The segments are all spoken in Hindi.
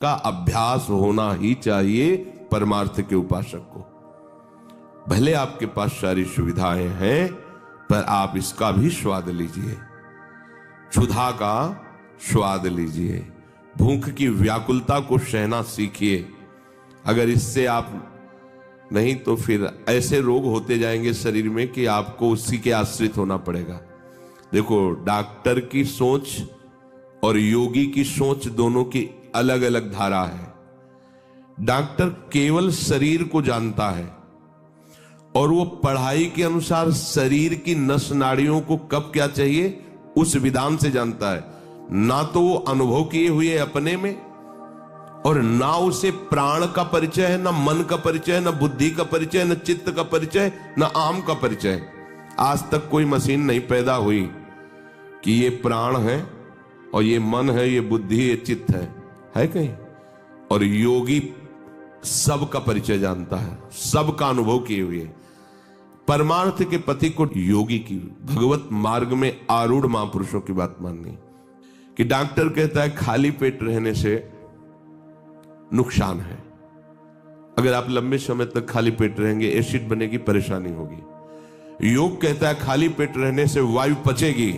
का अभ्यास होना ही चाहिए परमार्थ के उपासक को। भले आपके पास सारी सुविधाएं हैं, पर आप इसका भी स्वाद लीजिए, क्षुधा का स्वाद लीजिए, भूख की व्याकुलता को सहना सीखिए। अगर इससे आप नहीं तो फिर ऐसे रोग होते जाएंगे शरीर में कि आपको उसी के आश्रित होना पड़ेगा। देखो, डॉक्टर की सोच और योगी की सोच दोनों की अलग अलग धारा है। डॉक्टर केवल शरीर को जानता है और वो पढ़ाई के अनुसार शरीर की नस नाड़ियों को कब क्या चाहिए उस विधान से जानता है। ना तो वो अनुभव किए हुए अपने में, और ना उसे प्राण का परिचय है, ना मन का परिचय है, ना बुद्धि का परिचय, ना चित्त का परिचय, ना आम का परिचय। आज तक कोई मशीन नहीं पैदा हुई कि ये प्राण है और ये मन है, ये बुद्धि, ये चित्त है कहीं? और योगी सबका परिचय जानता है, सबका अनुभव किए हुए। परमार्थ के पति को योगी की भगवत मार्ग में आरूढ़ महापुरुषों की बात माननी कि डॉक्टर कहता है खाली पेट रहने से नुकसान है। अगर आप लंबे समय तक खाली पेट रहेंगे एसिड बनेगी, परेशानी होगी। योग कहता है खाली पेट रहने से वायु पचेगी,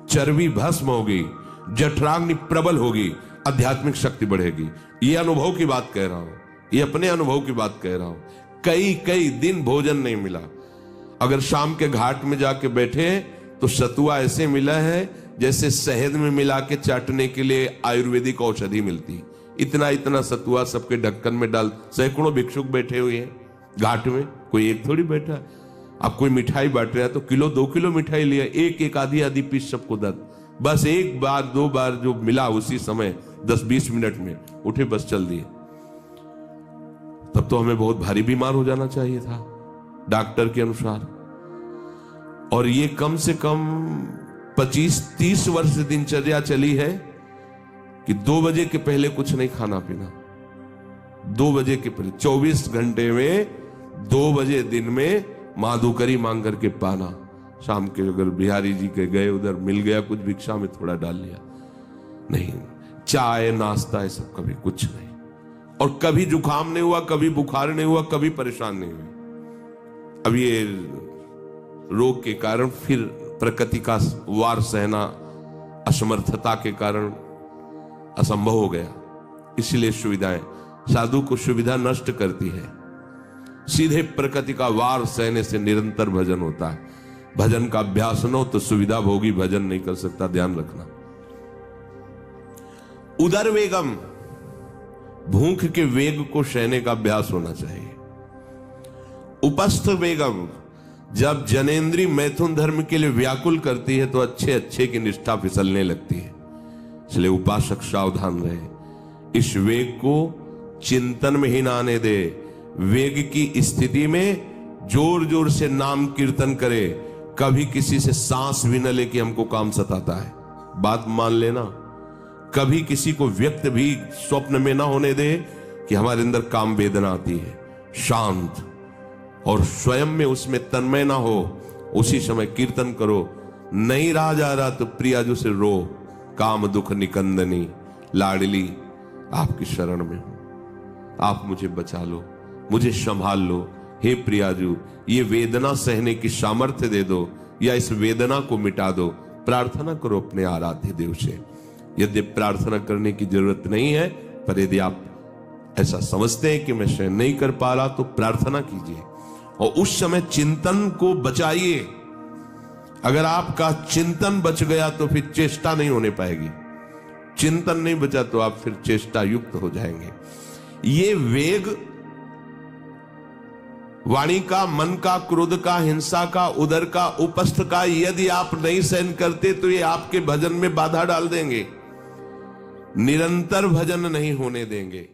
चर्बी भस्म होगी, जठराग्नि प्रबल होगी, आध्यात्मिक शक्ति बढ़ेगी। ये अनुभव की बात कह रहा हूं, ये अपने अनुभव की बात कह रहा हूं। कई दिन भोजन नहीं मिला। अगर शाम के घाट में जाके बैठे तो सतुआ ऐसे मिला है जैसे शहद में मिला के चाटने के लिए आयुर्वेदिक औषधि मिलती। इतना इतना सतुआ सबके ढक्कन में डाल, सैकड़ों भिक्षुक बैठे हुए हैं घाट में, कोई एक थोड़ी बैठा। अब कोई मिठाई बांट रहा है तो किलो 2 किलो मिठाई लिया, एक आधी पीस सबको दर्द। बस एक बार 2 बार जो मिला उसी समय 10-20 मिनट में उठे, बस चल दिए। तब तो हमें बहुत भारी बीमार हो जाना चाहिए था डॉक्टर के अनुसार। और ये कम से कम 25-30 वर्ष दिनचर्या चली है कि 2 बजे के पहले कुछ नहीं खाना पीना। 2 बजे के पहले 24 घंटे में 2 बजे दिन में माधुकरी मांग करके पाना। शाम के अगर बिहारी जी के गए उधर मिल गया कुछ भिक्षा में थोड़ा डाल लिया, नहीं चाय नाश्ता ये सब कभी कुछ नहीं। और कभी जुकाम नहीं हुआ, कभी बुखार नहीं हुआ, कभी परेशान नहीं हुई। अब ये रोग के कारण फिर प्रकृति का वार सहना असमर्थता के कारण असंभव हो गया। इसलिए सुविधाएं साधु को सुविधा नष्ट करती है। सीधे प्रकृति का वार सहने से निरंतर भजन होता है। भजन का अभ्यास न हो तो सुविधा भोगी भजन नहीं कर सकता, ध्यान रखना। उदर वेगम, भूख के वेग को सहने का अभ्यास होना चाहिए। उपस्थ वेगम, जब जनेन्द्री मैथुन धर्म के लिए व्याकुल करती है तो अच्छे की निष्ठा फिसलने लगती है। इसलिए उपासक सावधान रहे, इस वेग को चिंतन में ही ना आने दे। वेग की स्थिति में जोर जोर से नाम कीर्तन करे, कभी किसी से सांस भी न ले कि हमको काम सताता है, बात मान लेना। कभी किसी को व्यक्त भी स्वप्न में ना होने दे कि हमारे अंदर काम वेदना आती है। शांत और स्वयं में उसमें तन्मय ना हो, उसी समय कीर्तन करो। नहीं रहा जा रहा तो प्रियाजू से रो, काम दुख निकंदनी लाडली आपकी शरण में हूं, आप मुझे बचा लो, मुझे संभाल लो। हे प्रियाजू, ये वेदना सहने की सामर्थ्य दे दो या इस वेदना को मिटा दो। प्रार्थना करो अपने आराध्य देव से। यदि प्रार्थना करने की जरूरत नहीं है, पर यदि आप ऐसा समझते हैं कि मैं सहन नहीं कर पा रहा तो प्रार्थना कीजिए और उस समय चिंतन को बचाइए। अगर आपका चिंतन बच गया तो फिर चेष्टा नहीं होने पाएगी। चिंतन नहीं बचा तो आप फिर चेष्टा युक्त हो जाएंगे। ये वेग वाणी का, मन का, क्रोध का, हिंसा का, उदर का, उपस्थ का यदि आप नहीं सहन करते तो ये आपके भजन में बाधा डाल देंगे, निरंतर भजन नहीं होने देंगे।